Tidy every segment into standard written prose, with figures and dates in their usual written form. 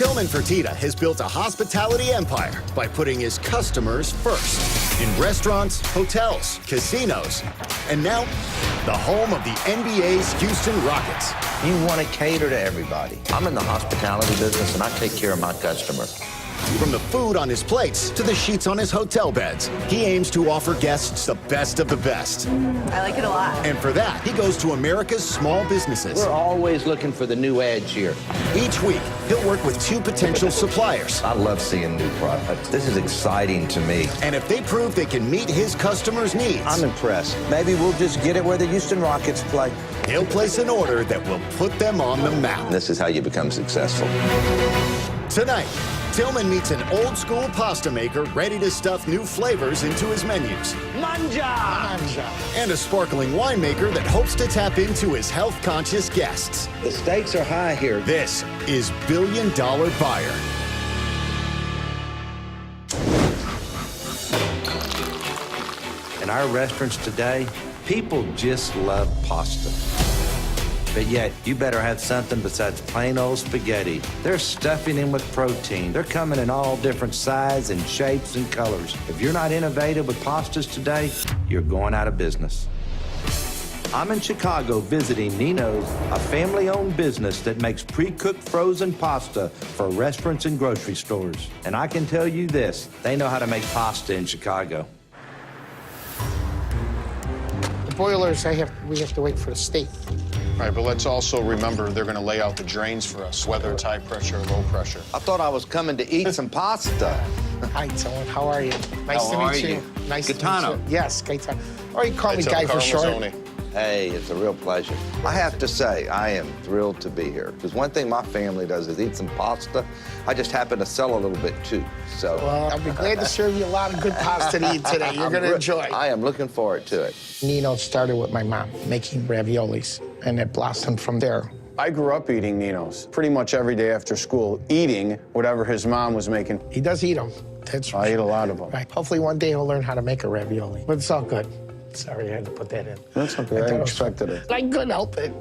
Tillman Fertitta has built a hospitality empire by putting his customers first. In restaurants, hotels, casinos, and now, the home of the NBA's Houston Rockets. You want to cater to everybody. I'm in the hospitality business, and I take care of my customer. From the food on his plates to the sheets on his hotel beds, he aims to offer guests the best of the best. I like it a lot. And for that, he goes to America's small businesses. We're always looking for the new edge here. Each week, he'll work with 2 potential suppliers. I love seeing new products. This is exciting to me. And if they prove they can meet his customers' needs, I'm impressed. Maybe we'll just get it where the Houston Rockets play. he'll place an order that will put them on the map. This is how you become successful. Tonight, Tillman meets an old-school pasta maker ready to stuff new flavors into his menus. Manja! And a sparkling winemaker that hopes to tap into his health-conscious guests. The stakes are high here. This is Billion Dollar Buyer. In our restaurants today, people just love pasta. But yet, you better have something besides plain old spaghetti. They're stuffing in with protein. They're coming in all different sizes and shapes and colors. If you're not innovative with pastas today, you're going out of business. I'm in Chicago visiting Nino's, a family-owned business that makes pre-cooked frozen pasta for restaurants and grocery stores. And I can tell you this, they know how to make pasta in Chicago. The boilers, we have to wait for the state. All right, but let's also remember they're going to lay out the drains for us, whether it's high pressure or low pressure. I thought I was coming to eat some pasta. Hi, Tillman. How are you? Nice How to are meet you? Nice Gaetano. to meet you. Yes, Gaetano. Or you call me It's Guy for Carl short. Mazzoni. Hey, it's a real pleasure. I have to say, I am thrilled to be here. Because one thing my family does is eat some pasta. I just happen to sell a little bit too, so. Well, I'll be glad to serve you a lot of good pasta to eat today. You're going to enjoy. I am looking forward to it. Nino started with my mom making raviolis, and it blossomed from there. I grew up eating Nino's pretty much every day after school, eating whatever his mom was making. He does eat them. That's I eat a lot of them. right. Hopefully one day he'll learn how to make a ravioli. But it's all good. Sorry, I had to put that in. That's okay. I expected it. I couldn't help it.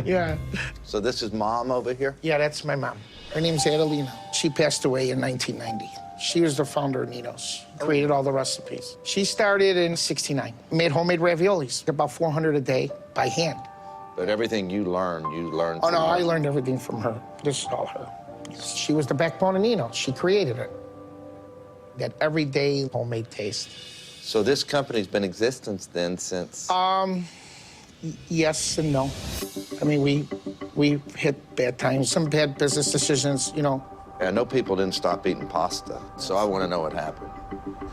Yeah. So this is Mom over here? Yeah, that's my mom. Her name's Adelina. She passed away in 1990. She was the founder of Nino's, created all the recipes. She started in '69, made homemade raviolis, about 400 a day by hand. But everything you learned Oh, from no, her. I learned everything from her. This is all her. She was the backbone of Nino's. She created it. That everyday homemade taste. So this company's been in existence then since? Yes and no. I mean, we hit bad times, some bad business decisions, you know. I know people didn't stop eating pasta, so I want to know what happened.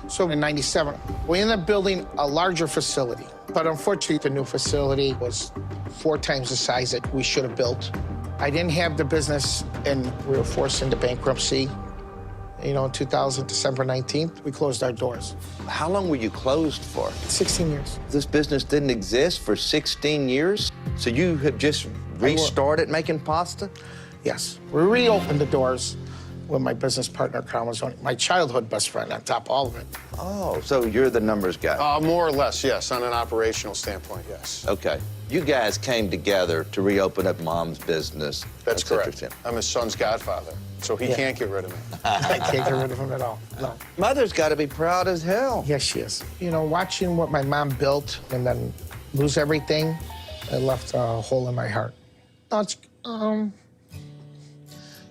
So in '97, we ended up building a larger facility. But unfortunately, the new facility was 4 times the size that we should have built. I didn't have the business, and we were forced into bankruptcy. You know, in 2000, December 19th, we closed our doors. How long were you closed for? 16 years. This business didn't exist for 16 years? So you have just restarted making pasta? Yes. We reopened the doors with my business partner, Carl Mazzoni, my childhood best friend on top of all of it. Oh, so you're the numbers guy. More or less, yes. On an operational standpoint, yes. Okay. You guys came together to reopen up Mom's business. That's correct. interesting. I'm his son's godfather, so he can't get rid of me. I can't get rid of him at all, no. Mother's got to be proud as hell. Yes, she is. You know, watching what my mom built and then lose everything, it left a hole in my heart. No,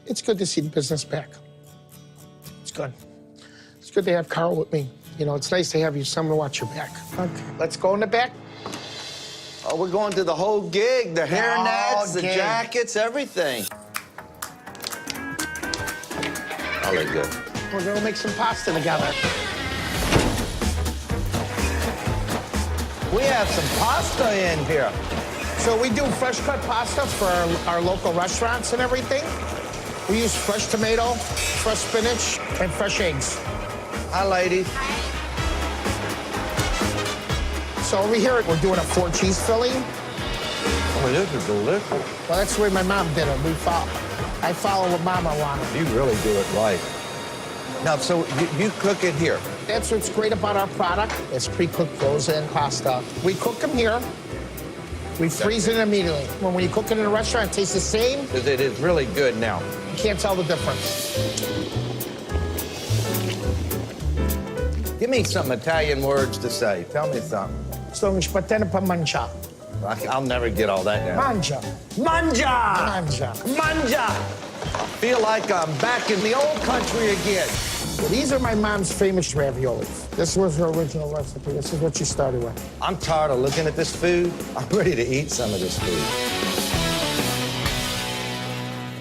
it's good to see the business back. It's good. It's good to have Carl with me. You know, it's nice to have you, someone to watch your back. Okay, let's go in the back. Oh, we're going through the whole gig, the hairnets, the gig. jackets, everything. Oh, they're good. We're gonna make some pasta together. We have some pasta in here. So we do fresh cut pasta for our local restaurants and everything. We use fresh tomato, fresh spinach, and fresh eggs. Hi, ladies. So over here, we're doing a 4 cheese filling. Oh, this is delicious. Well, that's the way my mom did it. I follow what Mama wanted. You really do it right. Now, so you cook it here. That's what's great about our product. It's pre-cooked frozen pasta. We cook them here. We freeze it immediately. When you cook it in a restaurant, it tastes the same. Because it is really good now. can't tell the difference. Give me some Italian words to say. Tell me something. Sono spattene per mangiare. I'll never get all that down. Mangia. Manja! Mangia. Manja! I feel like I'm back in the old country again. Well, these are my mom's famous raviolis. This was her original recipe. This is what she started with. I'm tired of looking at this food. I'm ready to eat some of this food.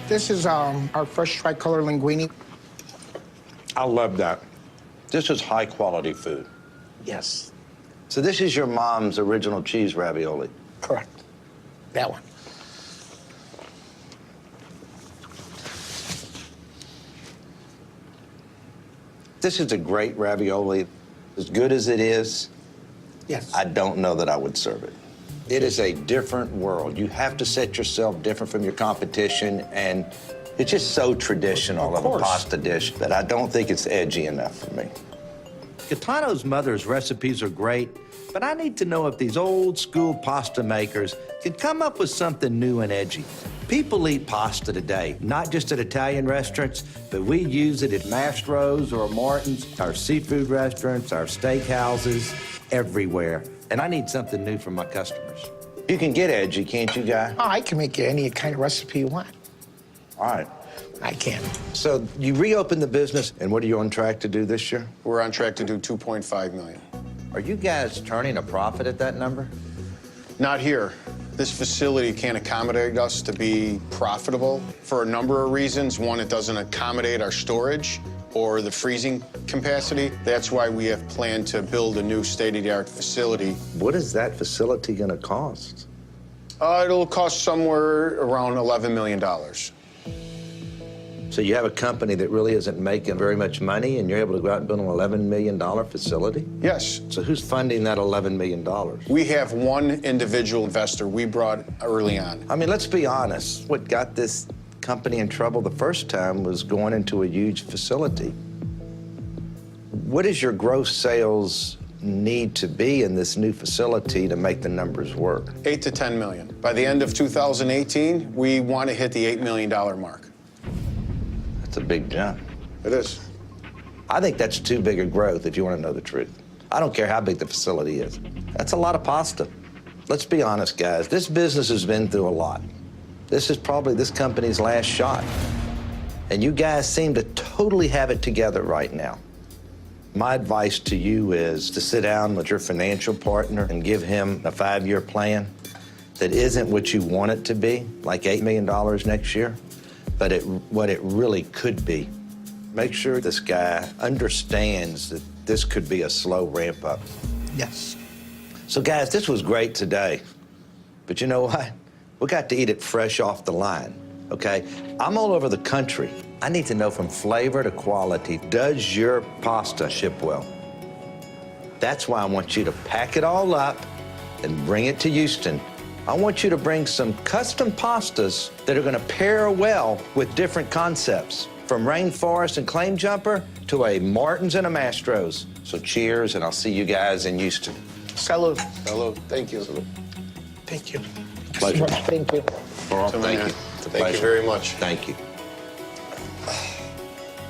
This is our fresh tricolor linguine. I love that. This is high-quality food. Yes, So this is your mom's original cheese ravioli. correct. That one. This is a great ravioli. As good as it is, Yes. I don't know that I would serve it. It is a different world. You have to set yourself different from your competition, and it's just so traditional of a course. pasta dish that I don't think it's edgy enough for me. Gaetano's mother's recipes are great, but I need to know if these old school pasta makers can come up with something new and edgy. People eat pasta today, not just at Italian restaurants, but we use it at Mastro's or Martin's, our seafood restaurants, our steakhouses, everywhere. And I need something new for my customers. You can get edgy, can't you, Guy? Oh, I can make you any kind of recipe you want. All right. I can. So you reopened the business, and what are you on track to do this year? We're on track to do 2.5 million. Are you guys turning a profit at that number? Not here. This facility can't accommodate us to be profitable for a number of reasons. One, it doesn't accommodate our storage or the freezing capacity. That's why we have planned to build a new state-of-the-art facility. What is that facility going to cost? It'll cost somewhere around $11 million. So you have a company that really isn't making very much money, and you're able to go out and build an $11 million facility? Yes. So who's funding that $11 million? We have one individual investor we brought early on. I mean, let's be honest. What got this company in trouble the first time was going into a huge facility. What does your gross sales need to be in this new facility to make the numbers work? 8 to 10 million. By the end of 2018, we want to hit the $8 million mark. That's a big jump. It is. I think that's too big a growth, if you want to know the truth. I don't care how big the facility is. That's a lot of pasta. Let's be honest, guys. This business has been through a lot. This is probably this company's last shot. And you guys seem to totally have it together right now. My advice to you is to sit down with your financial partner and give him a 5-year plan that isn't what you want it to be, like $8 million next year, but what it really could be. Make sure this guy understands that this could be a slow ramp up. Yes. So guys, this was great today, but you know what? We got to eat it fresh off the line, okay? I'm all over the country. I need to know from flavor to quality, does your pasta ship well? That's why I want you to pack it all up and bring it to Houston. I want you to bring some custom pastas that are gonna pair well with different concepts, from Rainforest and Claim Jumper to a Martin's and a Mastro's. So cheers, and I'll see you guys in Houston. Salud. Hello. Thank you. Thank you. Pleasure. Thank you. Thank you. It's a Thank pleasure. you very much. Thank you.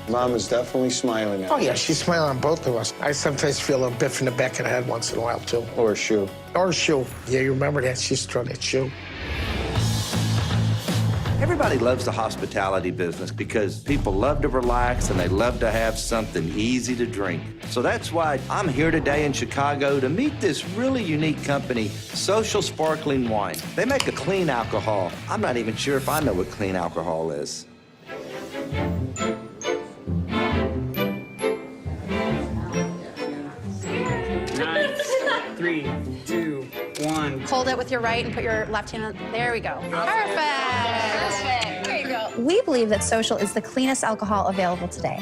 Mom is definitely smiling at Oh, me. yeah, she's smiling on both of us. I sometimes feel a biff in the back of the head once in a while, too. Or a shoe. Or shoe. Yeah, you remember that? She's throwing that shoe. Everybody loves the hospitality business because people love to relax and they love to have something easy to drink. So that's why I'm here today in Chicago to meet this really unique company, Social Sparkling Wine. They make a clean alcohol. I'm not even sure if I know what clean alcohol is. 3, 2, 1. Hold it with your right and put your left hand on. There we go. Perfect. There you go. We believe that Social is the cleanest alcohol available today.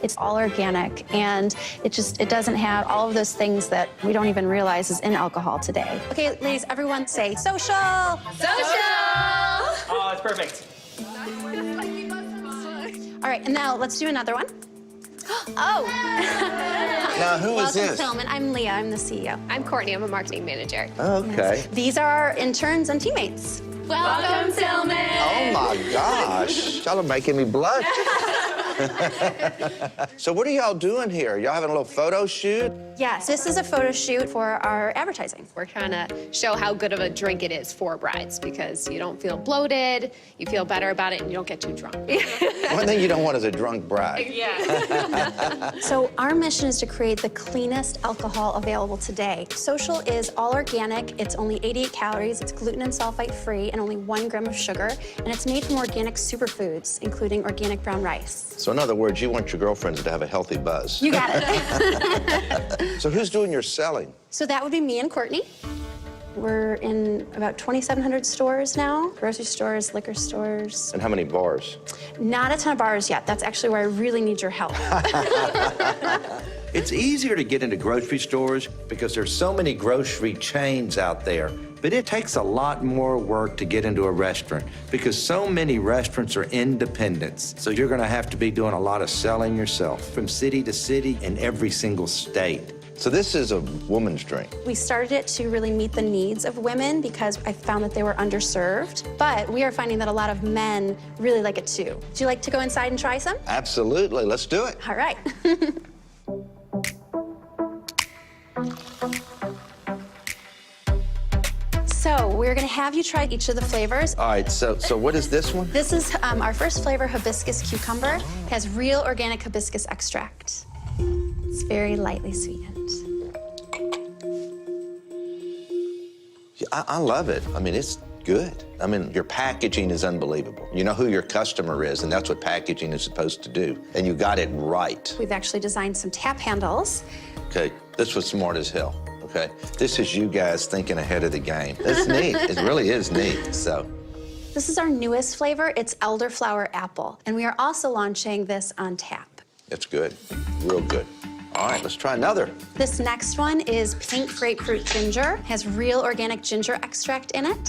It's all organic, and it doesn't have all of those things that we don't even realize is in alcohol today. Okay, ladies, everyone say Social! Social! Oh, it's perfect. All right, and now let's do another one. Oh! Now, who is Welcome, this? Tillman. I'm Leah. I'm the CEO. I'm Courtney. I'm a marketing manager. Okay. These are our interns and teammates. Welcome, Tillman. Oh my gosh, y'all are making me blush. So what are y'all doing here? Y'all having a little photo shoot? Yes, this is a photo shoot for our advertising. We're trying to show how good of a drink it is for brides because you don't feel bloated, you feel better about it, and you don't get too drunk. One thing you don't want is a drunk bride. So our mission is to create the cleanest alcohol available today. Social is all organic, it's only 88 calories, it's gluten and sulfite free, and only 1 gram of sugar, and it's made from organic superfoods, including organic brown rice. So in other words, you want your girlfriends to have a healthy buzz. You got it. So who's doing your selling? So that would be me and Courtney. We're in about 2,700 stores now, grocery stores, liquor stores. And how many bars? Not a ton of bars yet. That's actually where I really need your help. It's easier to get into grocery stores because there's so many grocery chains out there, but it takes a lot more work to get into a restaurant because so many restaurants are independents. So you're gonna have to be doing a lot of selling yourself from city to city in every single state. So this is a woman's drink. We started it to really meet the needs of women because I found that they were underserved, but we are finding that a lot of men really like it too. Would you like to go inside and try some? Absolutely, let's do it. All right. So we're gonna have you try each of the flavors. All right, so what is this one? This is our first flavor, hibiscus cucumber. It has real organic hibiscus extract. It's very lightly sweetened. I love it. I mean, it's good. I mean, your packaging is unbelievable. You know who your customer is, and that's what packaging is supposed to do. And you got it right. We've actually designed some tap handles. Okay, this was smart as hell, okay? This is you guys thinking ahead of the game. It's neat, it really is neat, so. This is our newest flavor. It's elderflower apple. And we are also launching this on tap. It's good, real good. All right, let's try another. This next one is pink grapefruit ginger. It has real organic ginger extract in it.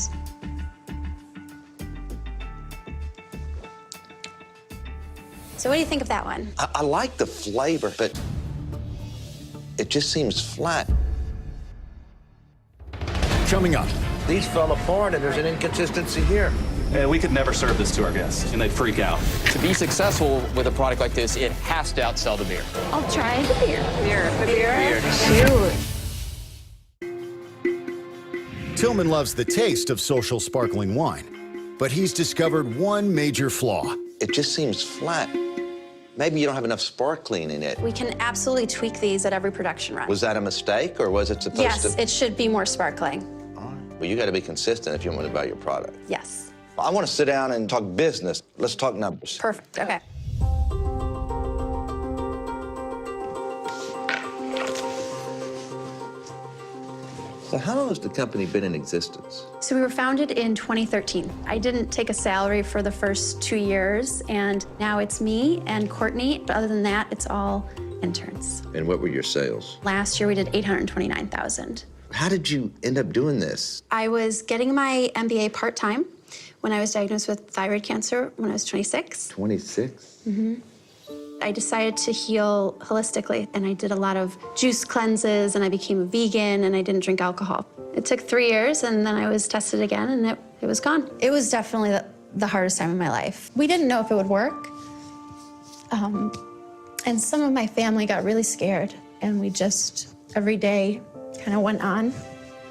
So what do you think of that one? I like the flavor, but it just seems flat. Coming up, These fell apart and there's an inconsistency here. We could never serve this to our guests, and they'd freak out. To be successful with a product like this, it has to outsell the beer. I'll try the beer. Tillman loves the taste of Social sparkling wine, but he's discovered one major flaw. It just seems flat. Maybe you don't have enough sparkling in it. We can absolutely tweak these at every production run. Was that a mistake, or was it supposed to? Yes, it should be more sparkling. All right. Well, you got to be consistent if you want to buy your product. Yes. I want to sit down and talk business. Let's talk numbers. Perfect. Okay. So how long has the company been in existence? So we were founded in 2013. I didn't take a salary for the first 2 years, and now it's me and Courtney. But other than that, it's all interns. And what were your sales? Last year we did 829,000. How did you end up doing this? I was getting my MBA part-time when I was diagnosed with thyroid cancer when I was 26. 26? I decided to heal holistically, and I did a lot of juice cleanses, and I became a vegan, and I didn't drink alcohol. It took 3 years, and then I was tested again, and it was gone. It was definitely the hardest time of my life. We didn't know if it would work, and some of my family got really scared, and we just, every day, kind of went on.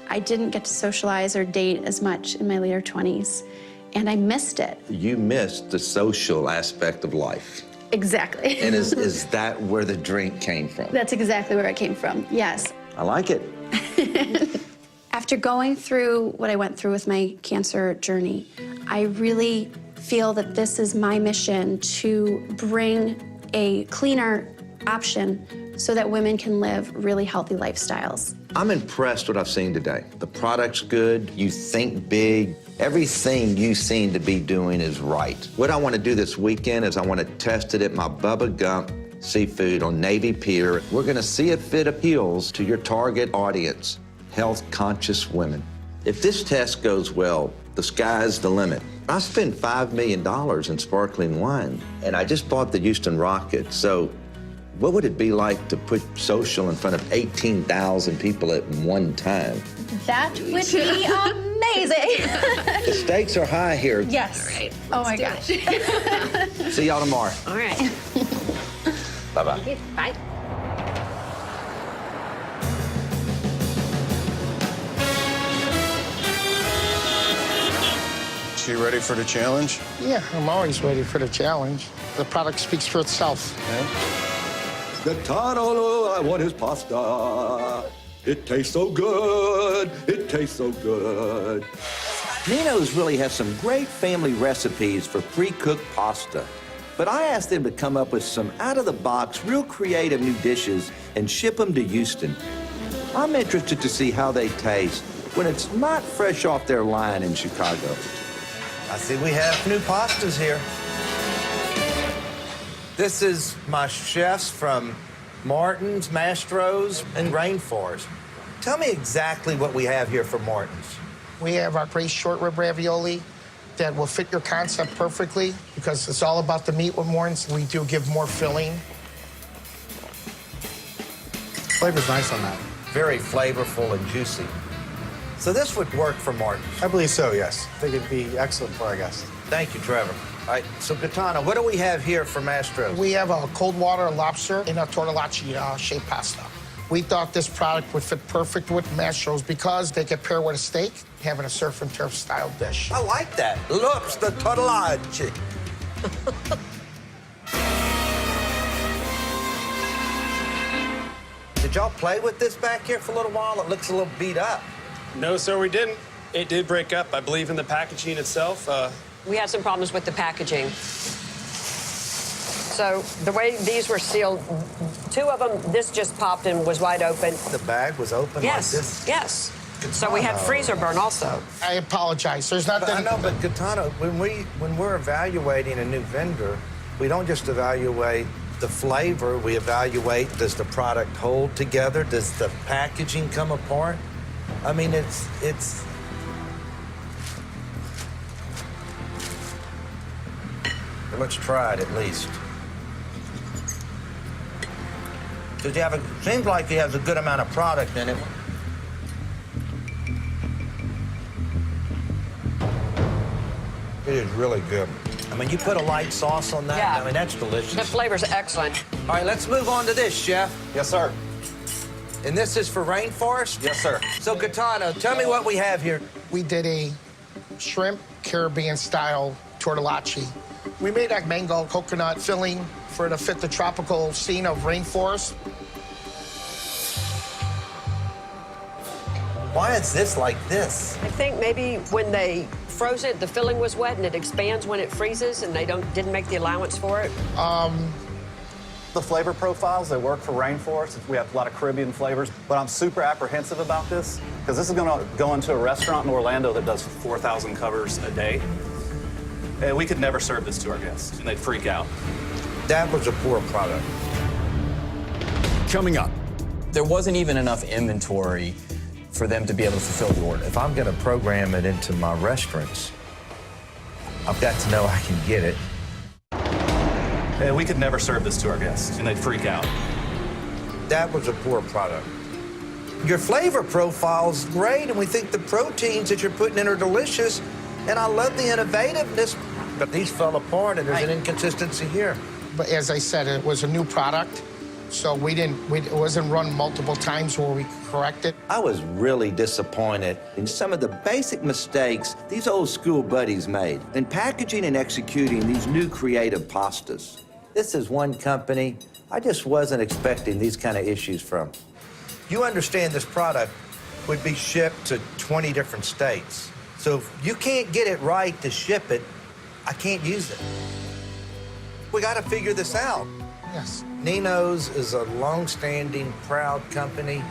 I didn't get to socialize or date as much in my later 20s, and I missed it. You missed the social aspect of life. Exactly. And is that where the drink came from? That's exactly where it came from, yes. I like it. After going through what I went through with my cancer journey, I really feel that this is my mission to bring a cleaner option so that women can live really healthy lifestyles. I'm impressed what I've seen today. The product's good, you think big, everything you seem to be doing is right. What I want to do this weekend is I want to test it at my Bubba Gump Seafood on Navy Pier. We're going to see if it appeals to your target audience, health-conscious women. If this test goes well, the sky's the limit. I spent $5 million in sparkling wine, and I just bought the Houston Rockets, so what would it be like to put social in front of 18,000 people at one time? That would be amazing. amazing. The stakes are high here. Yes. All right. Oh my let's do gosh. See y'all tomorrow. it. All right. Bye-bye. Okay, bye. So you ready for the challenge? Yeah, I'm always ready for the challenge. The product speaks for itself. Gaetano, I want his pasta. It tastes so good. It tastes so good. Nino's really has some great family recipes for pre-cooked pasta. But I asked them to come up with some out-of-the-box, real creative new dishes and ship them to Houston. I'm interested to see how they taste when it's not fresh off their line in Chicago. I see we have new pastas here. This is my chefs from Martin's, Mastro's, and Rainforest. Tell me exactly what we have here for Martin's. We have our great short rib ravioli that will fit your concept perfectly because it's all about the meat with Morton's. We do give more filling. Flavor's nice on that. Very flavorful and juicy. So this would work for Martin's. I believe so, yes. I think it'd be excellent for our guests. Thank you, Trevor. All right, so Gaetano, what do we have here for Mastro's? We have a cold water lobster in a tortellacci shaped pasta. We thought this product would fit perfect with Mastro's because they could pair with a steak, having a surf and turf style dish. I like that. Lobster tortellacci. Did y'all play with this back here for a little while? It looks a little beat up. No, sir, we didn't. It did break up, I believe, in the packaging itself. We had some problems with the packaging. So the way these were sealed, two of them, this just popped and was wide open. The bag was open Yes, like this? yes. So we had freezer burn also. I apologize. There's nothing. I know, but Gaetano, when we're evaluating a new vendor, we don't just evaluate the flavor, we evaluate, does the product hold together? Does the packaging come apart? I mean, it's... Let's try it at least. Because seems like he has a good amount of product in it. It is really good. I mean, you put a light sauce on that, Yeah. I mean, that's delicious. The flavor's excellent. All right, let's move on to this, Chef. Yes, sir. And this is for Rainforest? Yes, sir. So, Gaetano, tell me what we have here. We did a shrimp Caribbean style tortellacci. We made a mango coconut filling for it to fit the tropical scene of Rainforest. Why is this like this? I think maybe when they froze it, the filling was wet and it expands when it freezes and they didn't make the allowance for it. The flavor profiles, they work for Rainforest. We have a lot of Caribbean flavors, but I'm super apprehensive about this because this is going to go into a restaurant in Orlando that does 4,000 covers a day. And we could never serve this to our guests, and they'd freak out. That was a poor product. Coming up. There wasn't even enough inventory for them to be able to fulfill the order. If I'm going to program it into my restaurants, I've got to know I can get it. And we could never serve this to our guests, and they'd freak out. That was a poor product. Your flavor profile's great, and we think the proteins that you're putting in are delicious, and I love the innovativeness, but these fell apart, and there's an inconsistency here. But as I said, it was a new product, so it wasn't run multiple times where we could correct it. I was really disappointed in some of the basic mistakes these old school buddies made in packaging and executing these new creative pastas. This is one company I just wasn't expecting these kind of issues from. You understand this product would be shipped to 20 different states. So if you can't get it right to ship it, I can't use it. We got to figure this out. Yes. Nino's is a long-standing, proud company,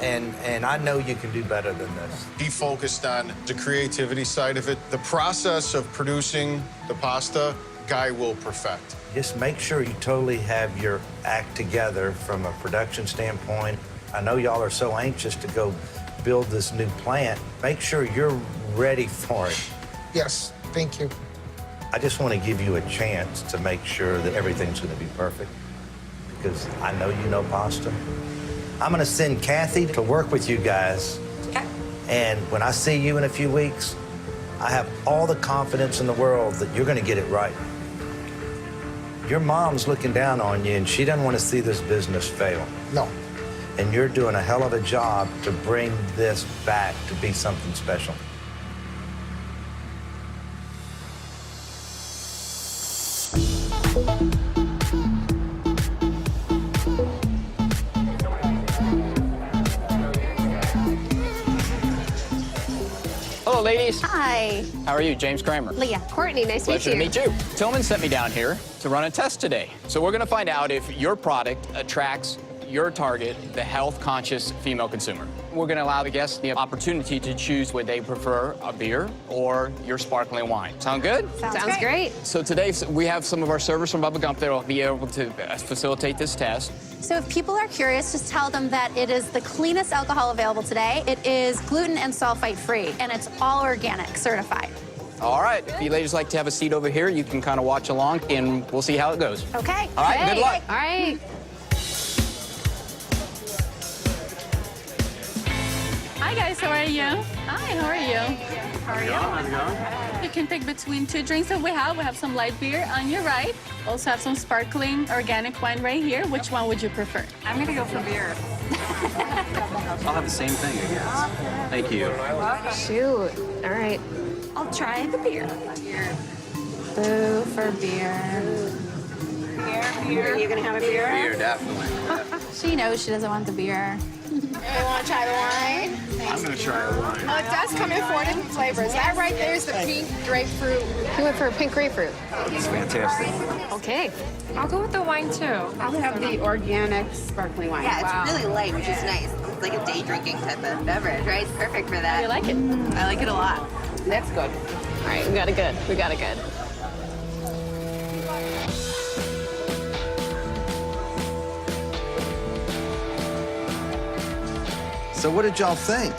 and I know you can do better than this. He focused on the creativity side of it. The process of producing the pasta, Guy will perfect. Just make sure you totally have your act together from a production standpoint. I know y'all are so anxious to go build this new plant. Make sure you're ready for it. Yes, thank you. I just want to give you a chance to make sure that everything's going to be perfect, because I know you know pasta. I'm going to send Kathy to work with you guys, Okay. And when I see you in a few weeks, I have all the confidence in the world that you're going to get it right. Your mom's looking down on you, and she doesn't want to see this business fail. No. And you're doing a hell of a job to bring this back to be something special. Hello, ladies. Hi. How are you? James Kramer. Leah. Courtney, nice to meet Pleasure you. to meet you. Tillman sent me down here to run a test today. So we're going to find out if your product attracts your target, the health-conscious female consumer. We're going to allow the guests the opportunity to choose whether they prefer a beer or your sparkling wine. Sound good? Sounds great. So today we have some of our servers from Bubba Gump that will be able to facilitate this test. So if people are curious, just tell them that it is the cleanest alcohol available today. It is gluten and sulfite free, and it's all organic, certified. All right, if you ladies like to have a seat over here, you can kind of watch along, and we'll see how it goes. Okay. All right, good luck. All right. Hi guys, how are you? Hi, how are you? How are you? How's it going? You can pick between two drinks that we have. We have some light beer on your right. Also have some sparkling organic wine right here. Which one would you prefer? I'm gonna go for beer. I'll have the same thing, I guess. Thank you. Shoot. All right. I'll try the beer. Boo for beer. Are you gonna have a beer? Beer, definitely. She knows she doesn't want the beer. You want to try the wine? I'm going to try a wine. Oh, it does come in 4 different flavors. That right there is the pink grapefruit. You went for a pink grapefruit. It's fantastic. Okay. I'll go with the wine too. I'll have the organic sparkling wine. Yeah, it's really light, which is nice. It's like a day drinking type of beverage, right? It's perfect for that. You like it? I like it a lot. That's good. All right, we got it good. We got it good. So what did y'all think?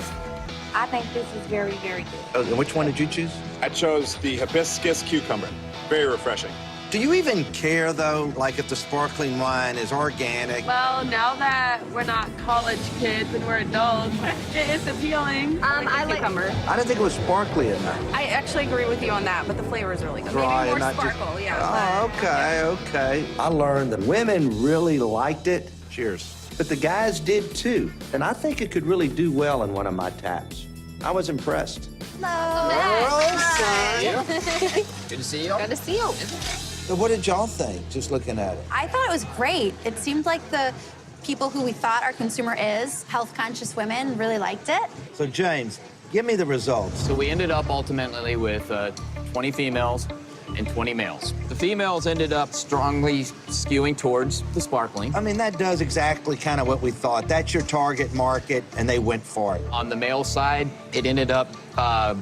I think this is very, very good. Oh, and which one did you choose? I chose the hibiscus cucumber. Very refreshing. Do you even care, though, like if the sparkling wine is organic? Well, now that we're not college kids and we're adults, it is appealing. I like cucumber. I didn't think it was sparkly enough. I actually agree with you on that, but the flavor is really good. Dry Maybe and more not just- sparkle, yeah. Oh, okay, okay. I learned that women really liked it. Cheers. But the guys did too. And I think it could really do well in one of my taps. I was impressed. Good to see you. Good to see you. So what did y'all think, just looking at it? I thought it was great. It seemed like the people who we thought our consumer is, health-conscious women, really liked it. So James, give me the results. So we ended up ultimately with 20 females and 20 males. The females ended up strongly skewing towards the sparkling. I mean, that does exactly kind of what we thought. That's your target market, and they went for it. On the male side, it ended up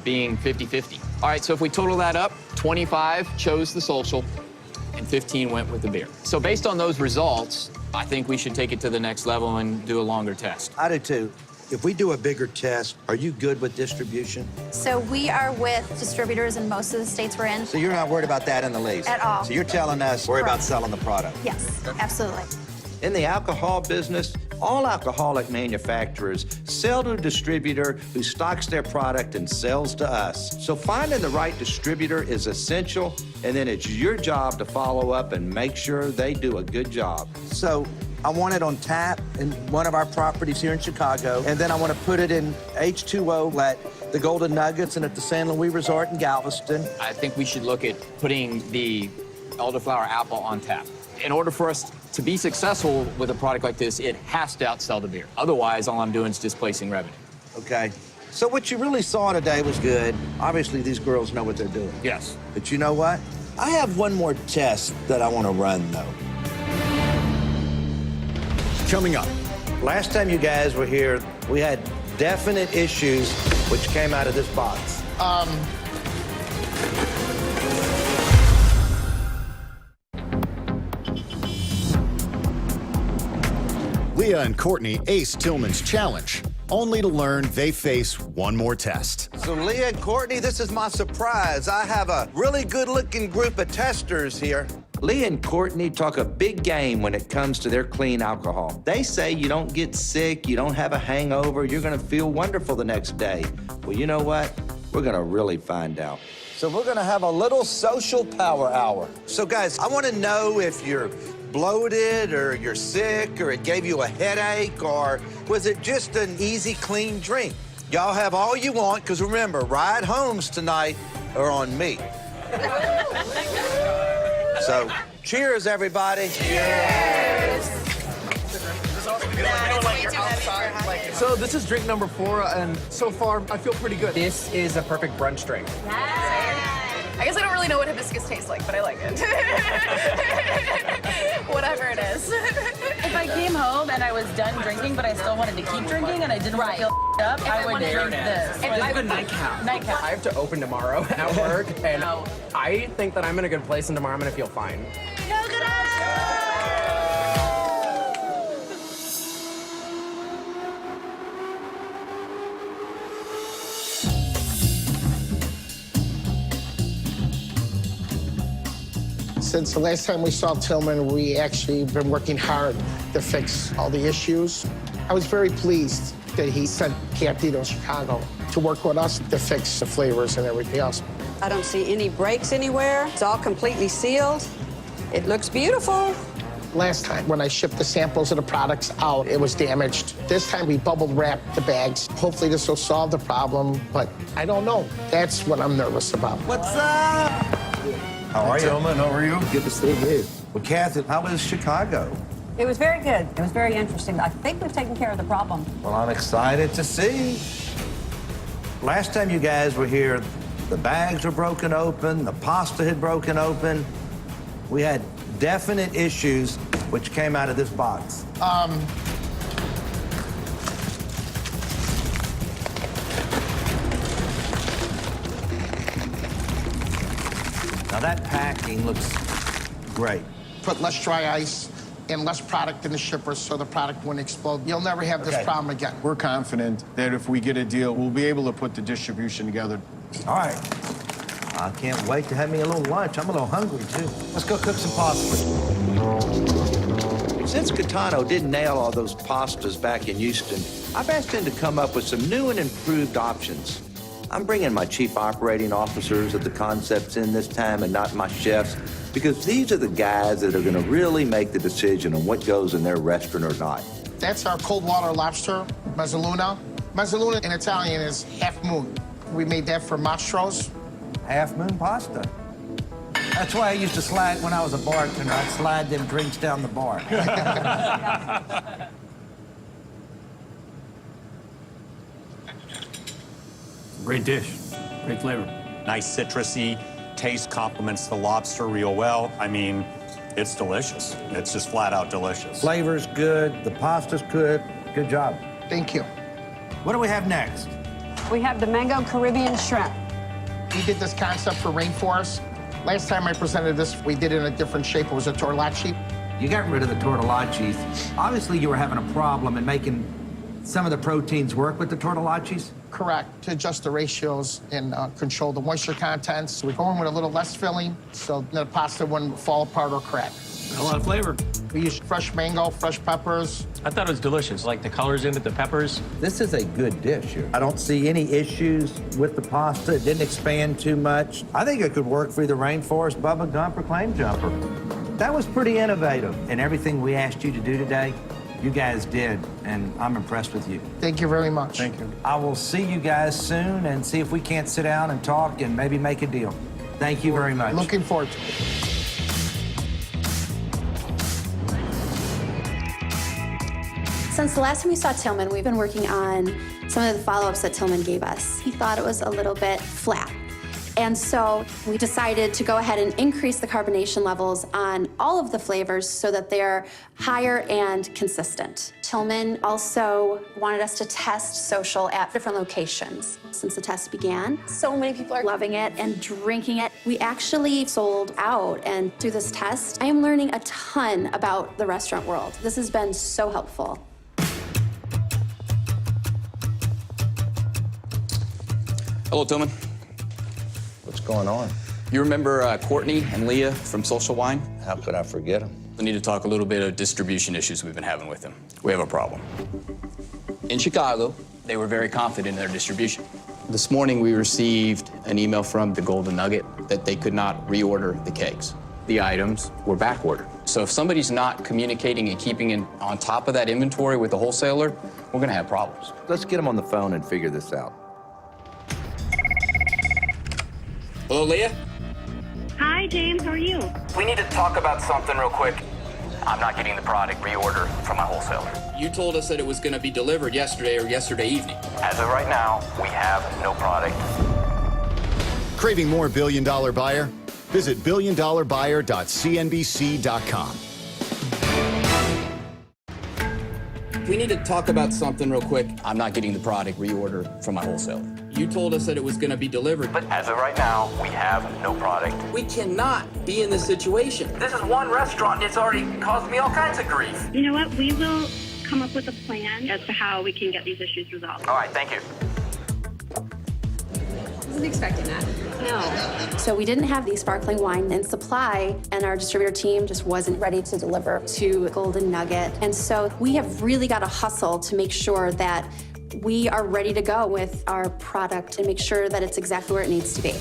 being 50-50. All right, so if we total that up, 25 chose the social, and 15 went with the beer. So based on those results, I think we should take it to the next level and do a longer test. I do too. If we do a bigger test, are you good with distribution? So we are with distributors in most of the states we're in. So you're not worried about that in the least? At all. So you're telling us worry about Correct. selling the product? Yes, absolutely. In the alcohol business, all alcoholic manufacturers sell to a distributor who stocks their product and sells to us. So finding the right distributor is essential, and then it's your job to follow up and make sure they do a good job. So I want it on tap in one of our properties here in Chicago, and then I want to put it in H2O at the Golden Nuggets and at the San Luis Resort in Galveston. I think we should look at putting the elderflower apple on tap. In order for us to be successful with a product like this, it has to outsell the beer. Otherwise, all I'm doing is displacing revenue. Okay. So what you really saw today was good. Obviously, these girls know what they're doing. Yes. But you know what? I have one more test that I want to run, though. Coming up. Last time you guys were here, we had definite issues which came out of this box. Leah and Courtney ace Tillman's challenge, only to learn they face one more test. So Leah and Courtney, this is my surprise. I have a really good-looking group of testers here. Leah and Courtney talk a big game when it comes to their clean alcohol. They say you don't get sick, you don't have a hangover, you're gonna feel wonderful the next day. Well, you know what? We're gonna really find out. So we're gonna have a little social power hour. So guys, I wanna know if you're bloated or you're sick or it gave you a headache or was it just an easy, clean drink? Y'all have all you want, because remember, ride homes tonight are on me. So, cheers, everybody. Cheers. So this is drink number 4, and so far, I feel pretty good. This is a perfect brunch drink. I guess I don't really know what hibiscus tastes like, but I like it. Whatever it is. If I came home and I was done drinking, but I still wanted to keep drinking and I didn't want to feel up, I would drink this. It's a good nightcap. Nightcap. I have to open tomorrow at work, and I think that I'm in a good place, and tomorrow I'm going to feel fine. Since the last time we saw Tillman, we actually been working hard to fix all the issues. I was very pleased that he sent Candido Chicago to work with us to fix the flavors and everything else. I don't see any breaks anywhere. It's all completely sealed. It looks beautiful. Last time, when I shipped the samples of the products out, it was damaged. This time, we bubble wrapped the bags. Hopefully, this will solve the problem, but I don't know. That's what I'm nervous about. What's up? How are you? Tillman, how are you? Good to see you. Well, Kathy, how was Chicago? It was very good. It was very interesting. I think we've taken care of the problem. Well, I'm excited to see. Last time you guys were here, the bags were broken open, the pasta had broken open. We had definite issues which came out of this box. Now that packing looks great. Put less dry ice and less product in the shippers so the product wouldn't explode. You'll never have this problem again. We're confident that if we get a deal, we'll be able to put the distribution together. All right. I can't wait to have me a little lunch. I'm a little hungry, too. Let's go cook some pasta. Since Gaetano didn't nail all those pastas back in Houston, I've asked him to come up with some new and improved options. I'm bringing my chief operating officers of the concepts in this time and not my chefs, because these are the guys that are going to really make the decision on what goes in their restaurant or not. That's our cold water lobster, mezzaluna. Mezzaluna in Italian is half moon. We made that for mastros. Half moon pasta. That's why I used to slide when I was a bartender. I'd slide them drinks down the bar. Great dish, great flavor. Nice citrusy taste, complements the lobster real well. I mean, it's delicious. It's just flat out delicious. Flavor's good, the pasta's good. Good job. Thank you. What do we have next? We have the mango Caribbean shrimp. We did this concept for Rainforest. Last time I presented this, we did it in a different shape. It was a tortellacci. You got rid of the tortellaccis. Obviously, you were having a problem in making some of the proteins work with the tortellaccis? Correct, to adjust the ratios and control the moisture contents. We're going with a little less filling so the pasta wouldn't fall apart or crack. A lot of flavor. We use fresh mango, fresh peppers. I thought it was delicious, like the colors in it, the peppers. This is a good dish here. I don't see any issues with the pasta. It didn't expand too much. I think it could work for either Rainforest, Bubba Gump, or Claim Jumper. That was pretty innovative. And everything we asked you to do today, you guys did, and I'm impressed with you. Thank you very much. Thank you. I will see you guys soon and see if we can't sit down and talk and maybe make a deal. Thank you very much. Looking forward to it. Since the last time we saw Tillman, we've been working on some of the follow-ups that Tillman gave us. He thought it was a little bit flat. And so we decided to go ahead and increase the carbonation levels on all of the flavors so that they're higher and consistent. Tillman also wanted us to test social at different locations since the test began. So many people are loving it and drinking it. We actually sold out, and through this test, I am learning a ton about the restaurant world. This has been so helpful. Hello, Tillman. What's going on? You remember Courtney and Leah from Social Wine? How could I forget them? We need to talk a little bit of distribution issues we've been having with them. We have a problem. In Chicago, they were very confident in their distribution. This morning, we received an email from the Golden Nugget that they could not reorder the kegs. The items were back ordered. So if somebody's not communicating and keeping on top of that inventory with the wholesaler, we're gonna have problems. Let's get them on the phone and figure this out. Hello, Leah? Hi, James. How are you? We need to talk about something real quick. I'm not getting the product reorder from my wholesaler. You told us that it was gonna be delivered yesterday or yesterday evening. As of right now, we have no product. Craving more billion-dollar buyer? Visit billiondollarbuyer.cnbc.com. We need to talk about something real quick. I'm not getting the product reorder from my wholesaler. You told us that it was going to be delivered, but as of right now, we have no product. We cannot be in this situation. This is one restaurant, and it's already caused me all kinds of grief. You know what? We will come up with a plan as to how we can get these issues resolved. All right, thank you. Wasn't expecting that. No. So we didn't have the sparkling wine in supply, and our distributor team just wasn't ready to deliver to Golden Nugget. And so we have really got to hustle to make sure that we are ready to go with our product and make sure that it's exactly where it needs to be.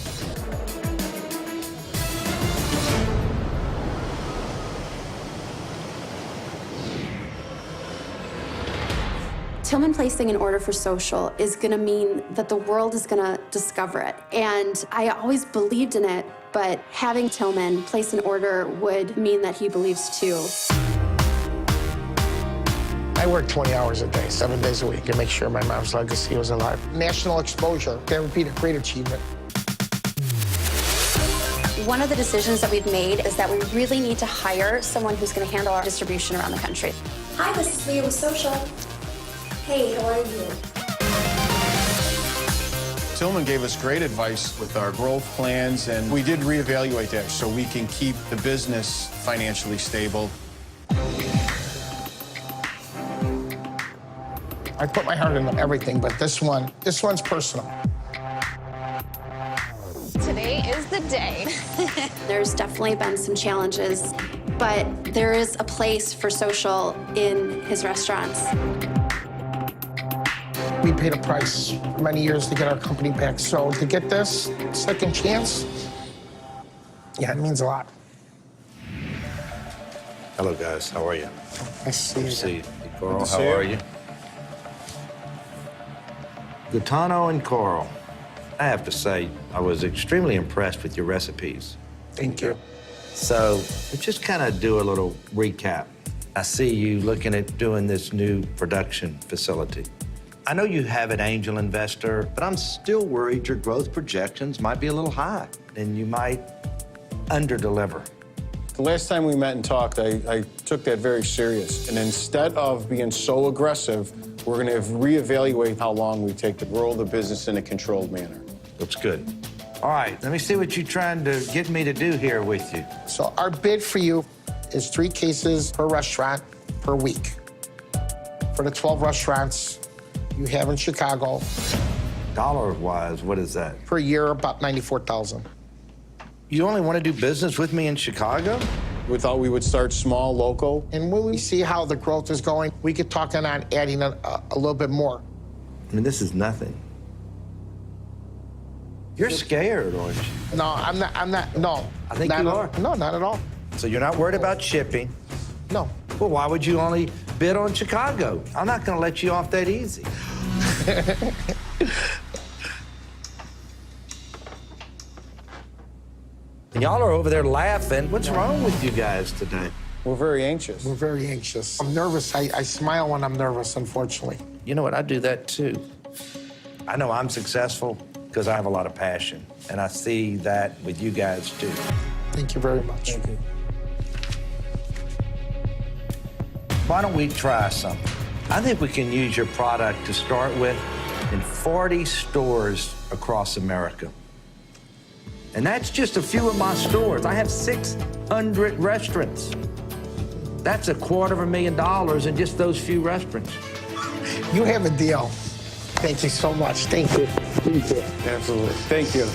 Tillman placing an order for social is gonna mean that the world is gonna discover it. And I always believed in it, but having Tillman place an order would mean that he believes too. I work 20 hours a day, 7 days a week, to make sure my mom's legacy was alive. National exposure, that would be a great achievement. One of the decisions that we've made is that we really need to hire someone who's gonna handle our distribution around the country. Hi, this is Leah with Social. Hey, how are you? Tillman gave us great advice with our growth plans, and we did reevaluate that so we can keep the business financially stable. I put my heart into everything, but this one's personal. Today is the day. There's definitely been some challenges, but there is a place for social in his restaurants. We paid a price for many years to get our company back. So to get this second chance, yeah, it means a lot. Hello, guys. How are you? Nice to see you. Hey, Carl, how are you? Gaetano and Carl, I have to say, I was extremely impressed with your recipes. Thank you. So, let's just kind of do a little recap. I see you looking at doing this new production facility. I know you have an angel investor, but I'm still worried your growth projections might be a little high, and you might underdeliver. The last time we met and talked, I took that very serious. And instead of being so aggressive, we're going to reevaluate how long we take to grow the business in a controlled manner. Looks good. All right, let me see what you're trying to get me to do here with you. So our bid for you is 3 cases per restaurant per week. For the 12 restaurants you have in Chicago. Dollar-wise, what is that? Per year, about $94,000. You only want to do business with me in Chicago? We thought we would start small, local. And when we see how the growth is going, we could talk on adding a little bit more. I mean, this is nothing. You're scared, aren't you? No, I'm not, no. I think you are. No, not at all. So you're not worried about shipping? No. Well, why would you only bid on Chicago? I'm not going to let you off that easy. And y'all are over there laughing. What's wrong with you guys today? We're very anxious. We're very anxious. I'm nervous. I smile when I'm nervous, unfortunately. You know what? I do that too. I know I'm successful because I have a lot of passion. And I see that with you guys too. Thank you very much. Thank you. Why don't we try something? I think we can use your product to start with in 40 stores across America. And that's just a few of my stores. I have 600 restaurants. That's $250,000 in just those few restaurants. You have a deal. Thank you so much. Thank you. Absolutely. Thank you.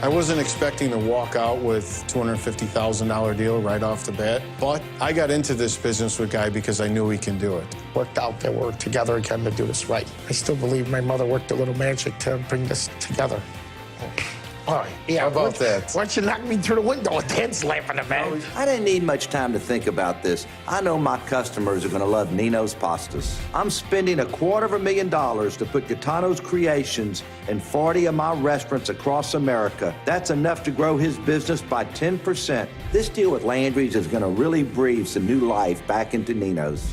I wasn't expecting to walk out with $250,000 deal right off the bat, but I got into this business with Guy because I knew he can do it. Worked out that we're together again to do this right. I still believe my mother worked a little magic to bring this together. All right, yeah. How about that? Why don't you knock me through the window? Dad's laughing at me. I didn't need much time to think about this. I know my customers are going to love Nino's pastas. I'm spending $250,000 to put Gaetano's Creations in 40 of my restaurants across America. That's enough to grow his business by 10%. This deal with Landry's is going to really breathe some new life back into Nino's.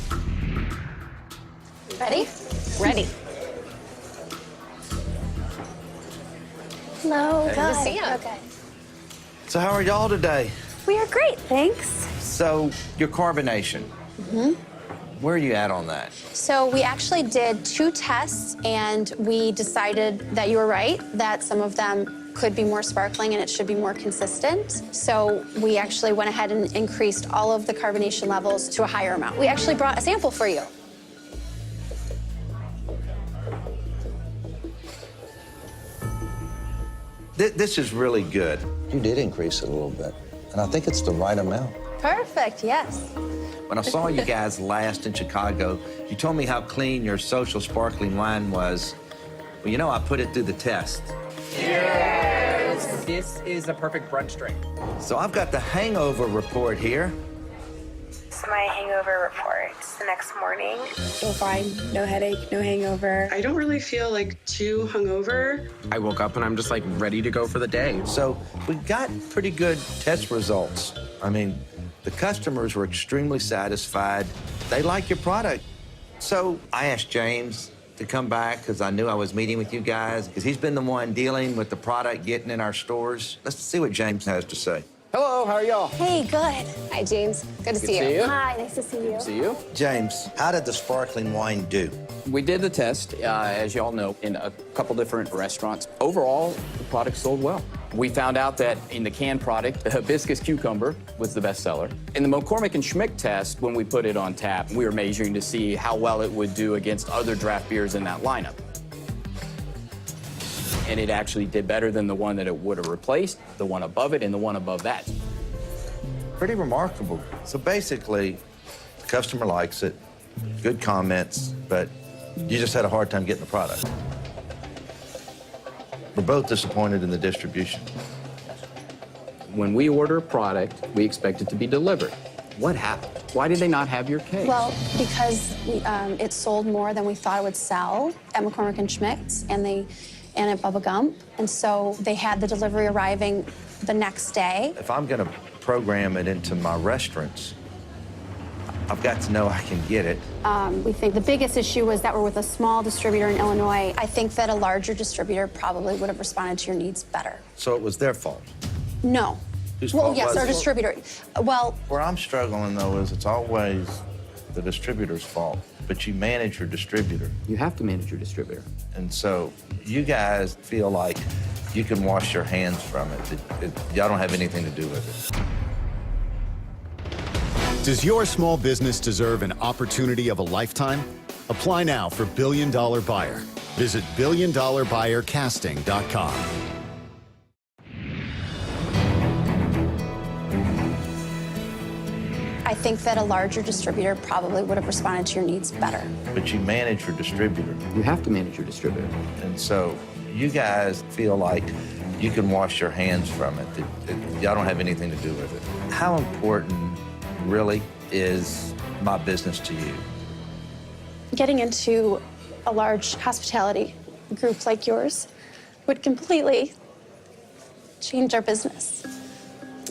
Ready? Ready. Hello. Good to see you. Okay. So how are y'all today? We are great, thanks. So your carbonation, where are you at on that? So we actually did 2 tests, and we decided that you were right, that some of them could be more sparkling and it should be more consistent. So we actually went ahead and increased all of the carbonation levels to a higher amount. We actually brought a sample for you. This is really good. You did increase it a little bit, and I think it's the right amount. Perfect, yes. When I saw you guys last in Chicago, you told me how clean your social sparkling wine was. Well, you know, I put it through the test. Cheers! This is a perfect brunch drink. So I've got the hangover report here. This is my hangover report. It's the next morning. Feel fine. No headache, no hangover. I don't really feel like too hungover. I woke up and I'm just like ready to go for the day. So we got pretty good test results. I mean, the customers were extremely satisfied. They like your product. So I asked James to come back because I knew I was meeting with you guys because he's been the one dealing with the product getting in our stores. Let's see what James has to say. Hello, how are y'all? Hey, good. Hi, James. Good to see you. Hi, nice to see you. See you. James, how did the sparkling wine do? We did the test, as y'all know, in a couple different restaurants. Overall, the product sold well. We found out that in the canned product, the hibiscus cucumber was the best seller. In the McCormick and Schmick test, when we put it on tap, we were measuring to see how well it would do against other draft beers in that lineup. And it actually did better than the one that it would have replaced, the one above it, and the one above that. Pretty remarkable. So basically, the customer likes it, good comments, but you just had a hard time getting the product. We're both disappointed in the distribution. When we order a product, we expect it to be delivered. What happened? Why did they not have your case? Well, because it sold more than we thought it would sell at McCormick and Schmick's and at Bubba Gump. And so they had the delivery arriving the next day. If I'm gonna program it into my restaurants, I've got to know I can get it. We think the biggest issue was that we're with a small distributor in Illinois. I think that a larger distributor probably would have responded to your needs better. So it was their fault. No. Whose Well, fault yes, was our it? distributor. Well, Where I'm struggling, though, is it's always the distributor's fault, but you manage your distributor. You have to manage your distributor. And so you guys feel like you can wash your hands from it. Y'all don't have anything to do with it. Does your small business deserve an opportunity of a lifetime? Apply now for Billion Dollar Buyer. Visit BillionDollarBuyerCasting.com. I think that a larger distributor probably would have responded to your needs better. But you manage your distributor. You have to manage your distributor. And so you guys feel like you can wash your hands from it. Y'all don't have anything to do with it. How important really is my business to you? Getting into a large hospitality group like yours would completely change our business.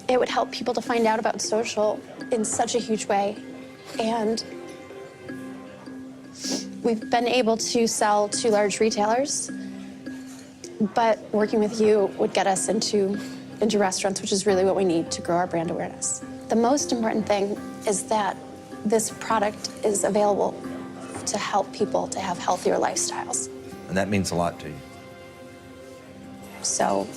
It would help people to find out about social in such a huge way. And we've been able to sell to large retailers, but working with you would get us into restaurants, which is really what we need to grow our brand awareness. The most important thing is that this product is available to help people to have healthier lifestyles. And that means a lot to you. So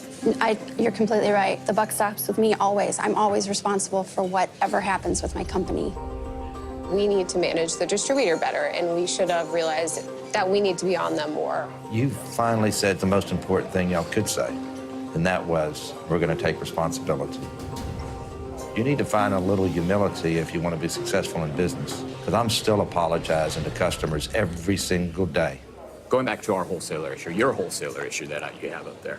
you're completely right. The buck stops with me always. I'm always responsible for whatever happens with my company. We need to manage the distributor better, and we should have realized that we need to be on them more. You finally said the most important thing y'all could say. and that was, we're going to take responsibility. You need to find a little humility if you want to be successful in business, because I'm still apologizing to customers every single day. Going back to our wholesaler issue, your wholesaler issue that you have up there.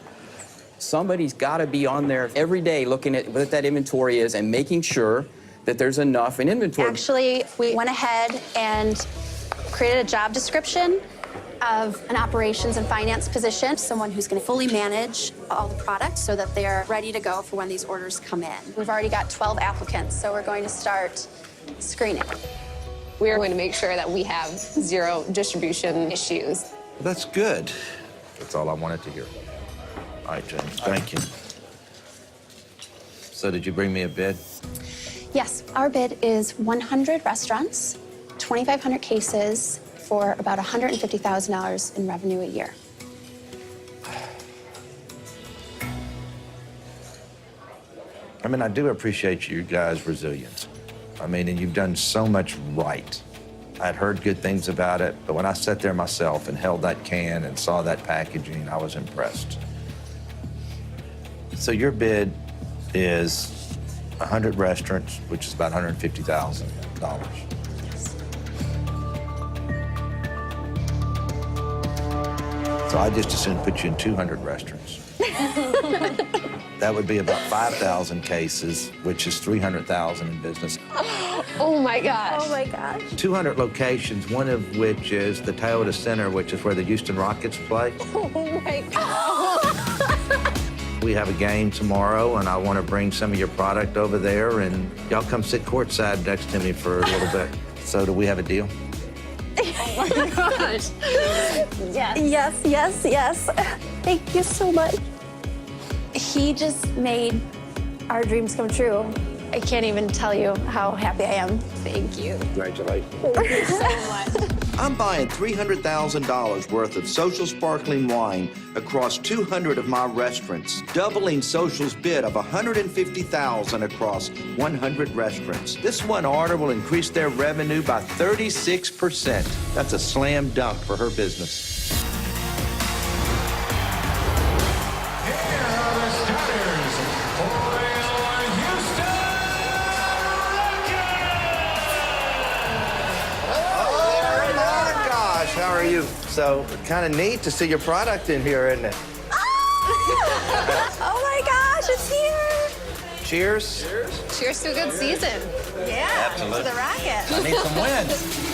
Somebody's got to be on there every day looking at what that inventory is and making sure that there's enough in inventory. Actually, we went ahead and created a job description of an operations and finance position, someone who's going to fully manage all the products so that they're ready to go for when these orders come in. We've already got 12 applicants, so we're going to start screening. We're going to make sure that we have zero distribution issues. Well, that's good. That's all I wanted to hear. All right, James, thank you. So did you bring me a bid? Yes, our bid is 100 restaurants, 2,500 cases for about $150,000 in revenue a year. I mean, I do appreciate you guys' resilience. I mean, and you've done so much right. I'd heard good things about it, but when I sat there myself and held that can and saw that packaging, I was impressed. So your bid is 100 restaurants, which is about $150,000. So I just as soon put you in 200 restaurants. That would be about 5,000 cases, which is 300,000 in business. Oh my gosh. Oh my gosh. 200 locations, one of which is the Toyota Center, which is where the Houston Rockets play. Oh my God. We have a game tomorrow, and I want to bring some of your product over there, and y'all come sit courtside next to me for a little bit. So do we have a deal? Oh my gosh. Yes. Yes, yes, yes. Thank you so much. He just made our dreams come true. I can't even tell you how happy I am. Thank you. Congratulations. Thank you so much. I'm buying $300,000 worth of Social sparkling wine across 200 of my restaurants, doubling Social's bid of $150,000 across 100 restaurants. This one order will increase their revenue by 36%. That's a slam dunk for her business. How are you? So, kind of neat to see your product in here, isn't it? Oh my gosh, it's here. Cheers. Cheers to a good season. Yeah, Absolutely. to the Rocket. I need some wins.